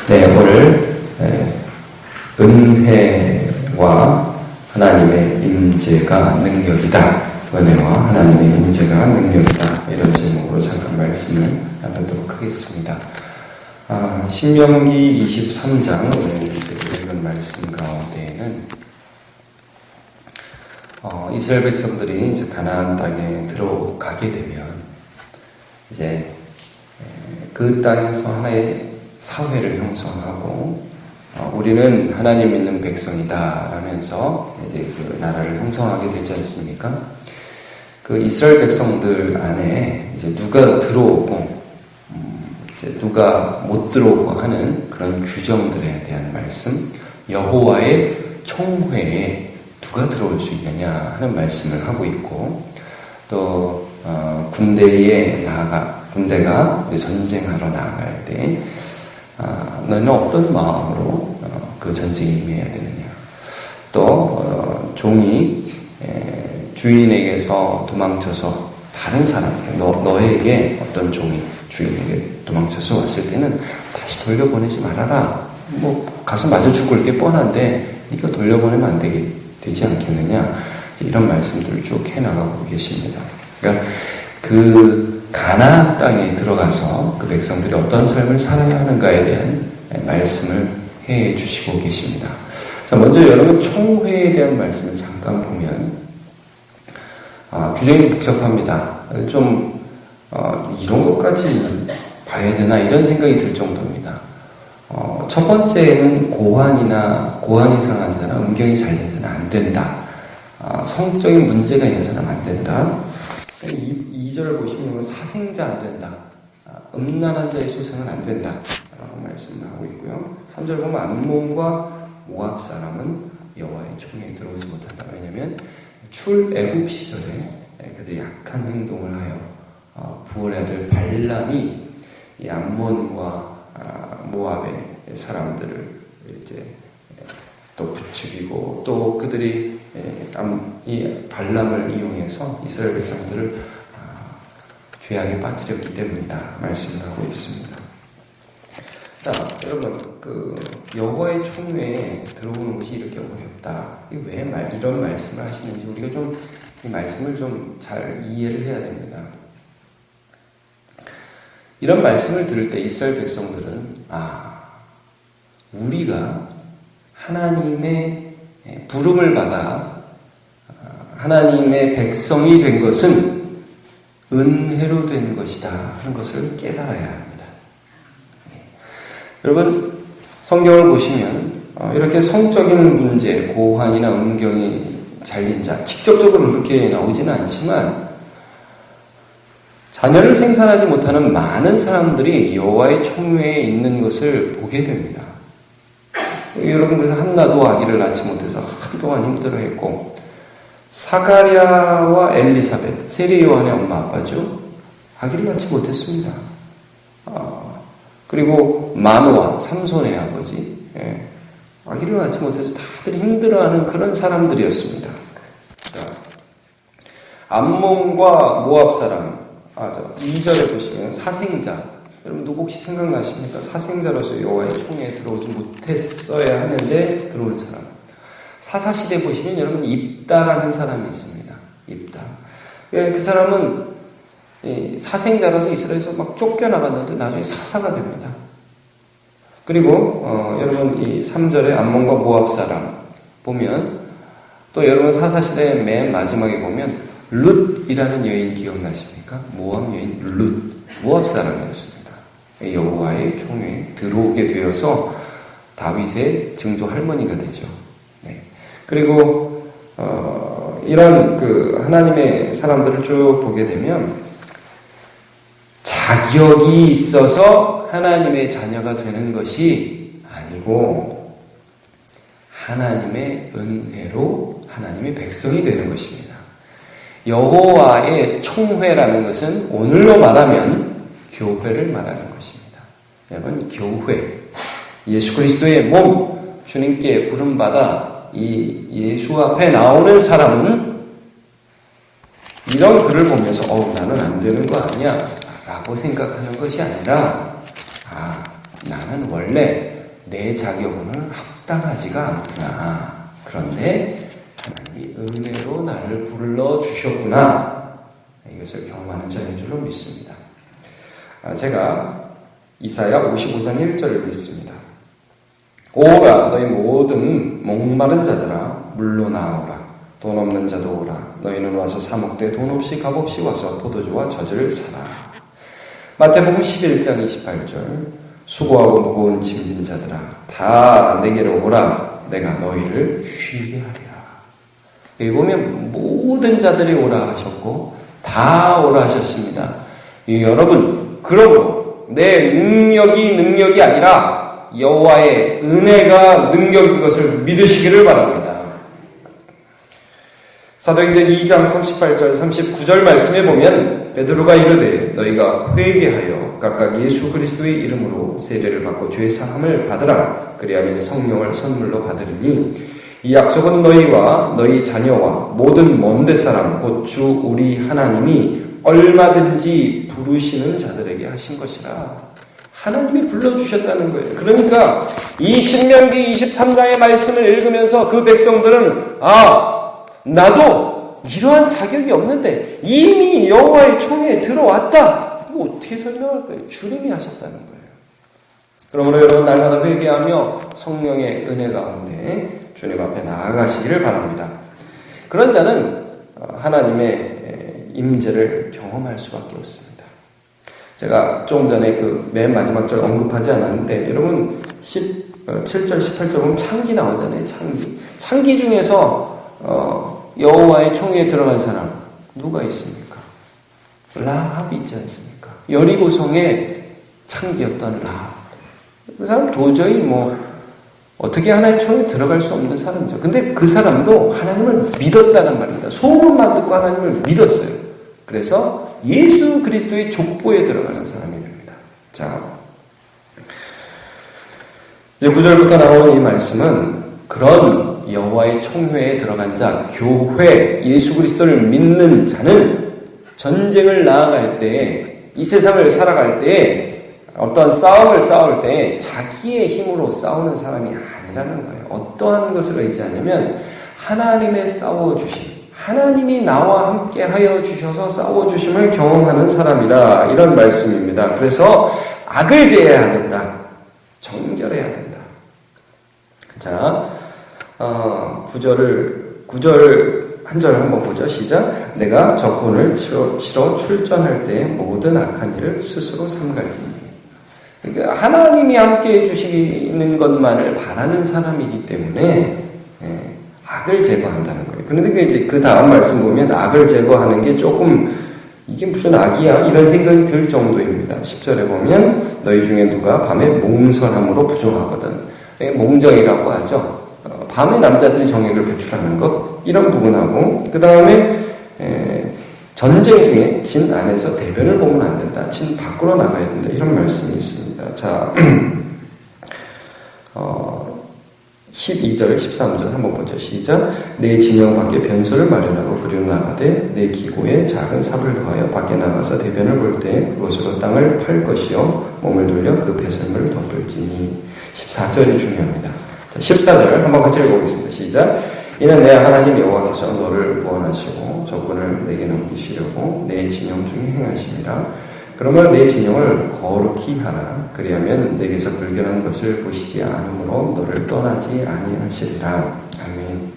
네, 오늘 은혜와 하나님의 임재가 능력이다. 은혜와 하나님의 임재가 능력이다. 이런 제목으로 잠깐 말씀을 나누도록 하겠습니다. 신명기 23장 오늘 읽은 말씀 가운데에는 이스라엘 백성들이 이제 가나안 땅에 들어가게 되면 이제 그 땅에서 하나의 사회를 형성하고 우리는 하나님 믿는 백성이다 라면서 이제 그 나라를 형성하게 되지 않습니까? 그 이스라엘 백성들 안에 이제 누가 들어오고 이제 누가 못 들어오고 하는 그런 규정들에 대한 말씀, 여호와의 총회에 누가 들어올 수 있느냐 하는 말씀을 하고 있고, 또 군대가 이제 전쟁하러 나아갈 때 너는 어떤 마음으로 그 전쟁에 임해야 되느냐. 또 종이 주인에게서 도망쳐서 다른 사람, 너에게 어떤 종이 주인에게 도망쳐서 왔을 때는 다시 돌려보내지 말아라. 가서 맞아 죽을 게 뻔한데 네가 돌려보내면 안 되지 않겠느냐. 이런 말씀들을 쭉 해나가고 계십니다. 그러니까 그 가나안 땅에 들어가서 그 백성들이 어떤 삶을 살아야 하는가에 대한 말씀을 해 주시고 계십니다. 자, 먼저 여러분 총회에 대한 말씀을 잠깐 보면 규정이 복잡합니다. 좀 이런 것까지 봐야 되나 이런 생각이 들 정도입니다. 첫 번째는 고환이 상한 자나 음경이 잘된 자는 안 된다. 성적인 문제가 있는 사람 안 된다. 2절을 보시면 사생자 안 된다. 음란한 자의 소생은 안 된다. 라고 말씀을 하고 있고요. 3절 보면 암몬과 모압 사람은 여호와의 총회에 들어오지 못한다. 왜냐하면 출애굽 시절에 그들이 약한 행동을 하여 부올의 아들 발람이 이 암몬과 모압의 사람들을 이제 또 부추기고, 또 그들이 이 발람을 이용해서 이스라엘 백성들을 죄악에 빠뜨렸기 때문이다 말씀을 하고 있습니다. 자, 여러분, 그 여호와의 총회에 들어오는 것이 이렇게 어렵다. 왜 이런 말씀을 하시는지 우리가 좀 이 말씀을 좀 잘 이해를 해야 됩니다. 이런 말씀을 들을 때 이스라엘 백성들은 우리가 하나님의 부름을 받아 하나님의 백성이 된 것은 은혜로 된 것이다 하는 것을 깨달아야 합니다. 여러분, 성경을 보시면 이렇게 성적인 문제, 고환이나 음경이 잘린 자, 직접적으로 그렇게 나오지는 않지만 자녀를 생산하지 못하는 많은 사람들이 여호와의 총회에 있는 것을 보게 됩니다. 여러분, 그래서 한나도 아기를 낳지 못해서 한동안 힘들어했고, 사가랴와 엘리사벳, 세례 요한의 엄마 아빠죠. 아기를 낳지 못했습니다. 그리고 마노아, 삼손의 아버지, 아기를 낳지 못해서 다들 힘들어하는 그런 사람들이었습니다. 암몬과 모압 사람, 2절에 보시면 사생자, 여러분 누구 혹시 생각나십니까? 사생자로서 여호와의 총회에 들어오지 못했어야 하는데 들어온 사람. 사사시대 보시면 여러분 입다라는 사람이 있습니다. 입다. 그 사람은 사생자라서 이스라엘에서 막 쫓겨나갔는데 나중에 사사가 됩니다. 그리고 여러분 이 3절에 암몬과 모압 사람 보면, 또 여러분 사사시대 맨 마지막에 보면 룻이라는 여인 기억나십니까? 모압 여인 룻, 모압 사람이었습니다. 여호와의 총회에 들어오게 되어서 다윗의 증조 할머니가 되죠. 네. 그리고 이런 그 하나님의 사람들을 쭉 보게 되면 자격이 있어서 하나님의 자녀가 되는 것이 아니고 하나님의 은혜로 하나님의 백성이 되는 것입니다. 여호와의 총회라는 것은 오늘로 말하면 교회를 말하는 것입니다. 여러분, 교회, 예수 그리스도의 몸, 주님께 부름받아 이 예수 앞에 나오는 사람은 이런 글을 보면서 나는 안 되는 거 아니야 라고 생각하는 것이 아니라 나는 원래 내 자격은 합당하지가 않구나. 그런데 하나님이 은혜로 나를 불러주셨구나. 이것을 경험하는 자인 줄로 믿습니다. 제가 이사야 55장 1절을 읽습니다. 오라 너희 모든 목마른 자들아 물로 나오라. 돈 없는 자도 오라. 너희는 와서 사 먹되 돈 없이 값 없이 와서 포도주와 젖을 사라. 마태복음 11장 28절 수고하고 무거운 짐진 자들아 다 내게로 오라. 내가 너희를 쉬게 하리라. 여기 보면 모든 자들이 오라 하셨고 다 오라 하셨습니다. 여러분 그러므로 내 능력이 아니라 여호와의 은혜가 능력인 것을 믿으시기를 바랍니다. 사도행전 2장 38절 39절 말씀에 보면 베드로가 이르되 너희가 회개하여 각각 예수 그리스도의 이름으로 세례를 받고 죄 사함을 받으라. 그리하면 성령을 선물로 받으리니 이 약속은 너희와 너희 자녀와 모든 먼데 사람 곧 주 우리 하나님이 얼마든지 부르시는 자들에게 하신 것이라. 하나님이 불러주셨다는 거예요. 그러니까 이 신명기 23장의 말씀을 읽으면서 그 백성들은 나도 이러한 자격이 없는데 이미 여호와의 총회에 들어왔다. 이거 어떻게 설명할까요? 주님이 하셨다는 거예요. 그러므로 여러분 날마다 회개하며 성령의 은혜 가운데 주님 앞에 나아가시기를 바랍니다. 그런 자는 하나님의 임재를 경험할 수밖에 없습니다. 제가 조금 전에 그 맨 마지막 절 언급하지 않았는데 여러분 7절 18절 보면 창기 나오잖아요. 창기 중에서 여호와의 총회에 들어간 사람 누가 있습니까? 라합이 있지 않습니까? 여리고성의 창기였던 라합. 그 사람 도저히 어떻게 하나님 총회에 들어갈 수 없는 사람이죠. 근데 그 사람도 하나님을 믿었다는 말입니다. 소문만 듣고 하나님을 믿었어요. 그래서 예수 그리스도의 족보에 들어가는 사람이 됩니다. 자, 이제 9절부터 나오는 이 말씀은 그런 여호와의 총회에 들어간 자, 교회, 예수 그리스도를 믿는 자는 전쟁을 나아갈 때, 이 세상을 살아갈 때 어떠한 싸움을 싸울 때 자기의 힘으로 싸우는 사람이 아니라는 거예요. 어떠한 것을 의지하냐면 하나님의 싸워주심, 하나님이 나와 함께 하여 주셔서 싸워주심을 경험하는 사람이라 이런 말씀입니다. 그래서 악을 제해야 된다. 정결해야 된다. 자, 9절 한 절 한번 보죠. 시작. 내가 적군을 치러 출전할 때 모든 악한 일을 스스로 삼갈지니. 그러니까 하나님이 함께 해주시는 것만을 바라는 사람이기 때문에 악을 제거한다는 거예요. 그런데 이제 그 다음 말씀 보면 악을 제거하는 게 조금 이게 무슨 악이야? 이런 생각이 들 정도입니다. 10절에 보면 너희 중에 누가 밤에 몽설함으로 부정하거든. 몽정이라고 하죠. 밤에 남자들이 정액을 배출하는 것 이런 부분하고 그 다음에 전쟁 중에 진 안에서 대변을 보면 안 된다. 진 밖으로 나가야 된다. 이런 말씀이 있습니다. 자, 12절, 13절 한번 보죠. 시작. 내 진영 밖에 변소를 마련하고 그리로 나가되 내 기고에 작은 삽을 더하여 밖에 나가서 대변을 볼 때 그것으로 땅을 팔 것이요 몸을 돌려 그 배설물을 덮을지니. 14절이 중요합니다. 자, 14절 한번 같이 읽어보겠습니다. 시작. 이는 내 하나님 여호와께서 너를 구원하시고 적군을 내게 넘기시려고 내 진영 중에 행하심이라. 그러면 내 진영을 거룩히 하라. 그리하면 내게서 불견한 것을 보시지 않으므로 너를 떠나지 아니하시리라. 아멘.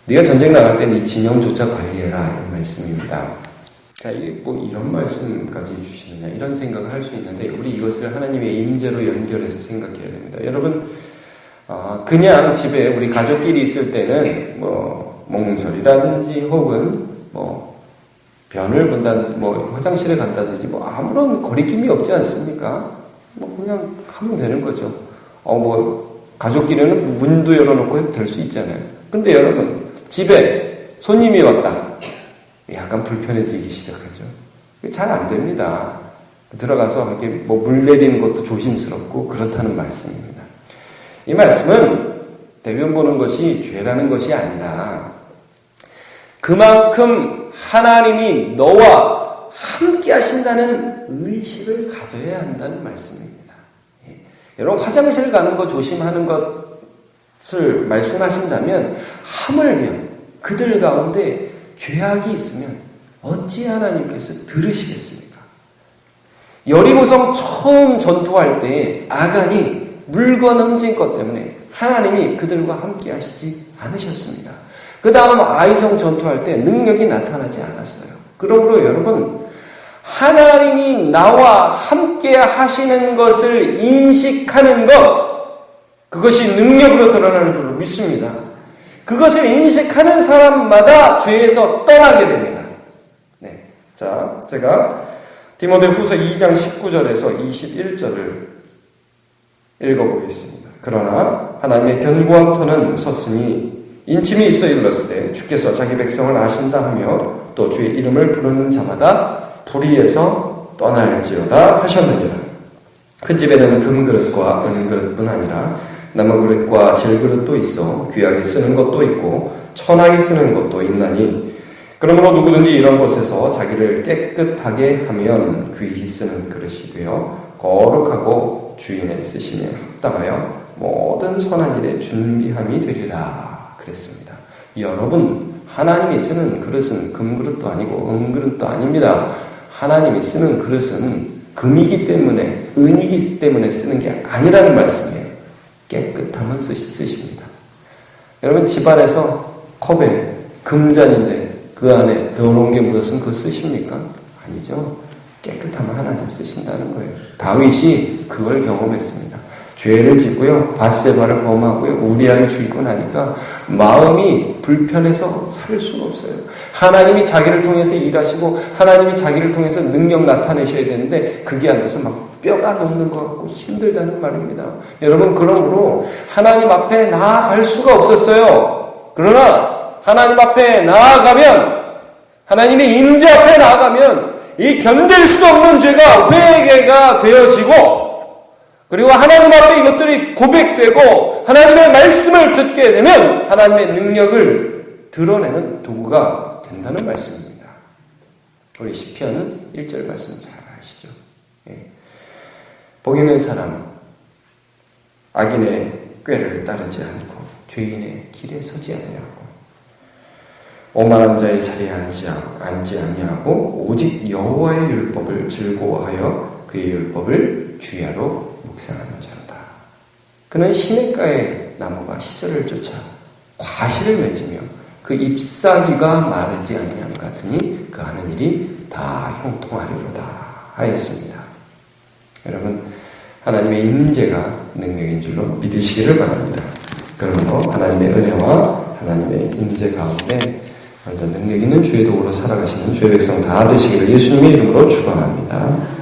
네가 전쟁 나갈 때 네 진영조차 관리해라. 이런 말씀입니다. 자, 이게 이런 말씀까지 주시느냐 이런 생각을 할 수 있는데 우리 이것을 하나님의 임재로 연결해서 생각해야 됩니다. 여러분 그냥 집에 우리 가족끼리 있을 때는 몽설이라든지 혹은 변을 본다든지 화장실에 간다든지 아무런 거리낌이 없지 않습니까? 그냥 하면 되는 거죠. 가족끼리는 문도 열어놓고 해도 될 수 있잖아요. 근데 여러분 집에 손님이 왔다. 약간 불편해지기 시작하죠. 잘 안 됩니다. 들어가서 이렇게 물 내리는 것도 조심스럽고 그렇다는 말씀입니다. 이 말씀은 대변 보는 것이 죄라는 것이 아니라 그만큼 하나님이 너와 함께 하신다는 의식을 가져야 한다는 말씀입니다. 여러분 화장실 가는 거 조심하는 것을 말씀하신다면 하물며 그들 가운데 죄악이 있으면 어찌 하나님께서 들으시겠습니까? 여리고성 처음 전투할 때 아간이 물건 훔친 것 때문에 하나님이 그들과 함께 하시지 않으셨습니다. 그 다음 아이성 전투할 때 능력이 나타나지 않았어요. 그러므로 여러분, 하나님이 나와 함께 하시는 것을 인식하는 것, 그것이 능력으로 드러나는 줄로 믿습니다. 그것을 인식하는 사람마다 죄에서 떠나게 됩니다. 네. 자, 제가 디모데후서 2장 19절에서 21절을 읽어보겠습니다. 그러나 하나님의 견고한 터는 섰으니 인침이 있어 일렀으되 주께서 자기 백성을 아신다 하며 또 주의 이름을 부르는 자마다 불의에서 떠날지어다 하셨느니라. 큰 집에는 금그릇과 은그릇뿐 아니라 나무그릇과 질그릇도 있어 귀하게 쓰는 것도 있고 천하게 쓰는 것도 있나니 그러므로 누구든지 이런 곳에서 자기를 깨끗하게 하면 귀히 쓰는 그릇이 되어 거룩하고 주인의 쓰심에 합당하여 모든 선한 일에 준비함이 되리라 그랬습니다. 여러분, 하나님이 쓰는 그릇은 금그릇도 아니고 은그릇도 아닙니다. 하나님이 쓰는 그릇은 금이기 때문에, 은이기 때문에 쓰는 게 아니라는 말씀이에요. 깨끗하면 쓰십니다. 여러분, 집안에서 컵에 금잔인데 그 안에 더러운 게 묻었으면 그거 쓰십니까? 아니죠. 깨끗하면 하나님 쓰신다는 거예요. 다윗이 그걸 경험했습니다. 죄를 짓고요, 밧세바를 범하고요, 우리아를 죽이고 나니까 마음이 불편해서 살 수가 없어요. 하나님이 자기를 통해서 일하시고 하나님이 자기를 통해서 능력 나타내셔야 되는데 그게 안 돼서 막 뼈가 녹는 것 같고 힘들다는 말입니다. 여러분, 그러므로 하나님 앞에 나아갈 수가 없었어요. 그러나 하나님 앞에 나아가면, 하나님의 임재 앞에 나아가면 이 견딜 수 없는 죄가 회개가 되어지고, 그리고 하나님 앞에 이것들이 고백되고 하나님의 말씀을 듣게 되면 하나님의 능력을 드러내는 도구가 된다는 말씀입니다. 우리 시편 1절 말씀 잘 아시죠? 예. 복 있는 사람은 악인의 꾀를 따르지 않고 죄인의 길에 서지 아니하고 오만한 자의 자리에 앉지 아니하고 오직 여호와의 율법을 즐거워하여 그의 율법을 주야로 묵상하는 자로다. 그는 시냇가의 나무가 시절을 쫓아 과실을 맺으며 그 잎사귀가 마르지 아니함 같으니 그 하는 일이 다 형통하리로다 하였습니다. 여러분, 하나님의 임재가 능력인 줄로 믿으시기를 바랍니다. 그러므로 하나님의 은혜와 하나님의 임재 가운데 먼저 능력 있는 주의 도구로 살아가시는 주의 백성 다 되시기를 예수님의 이름으로 축원합니다.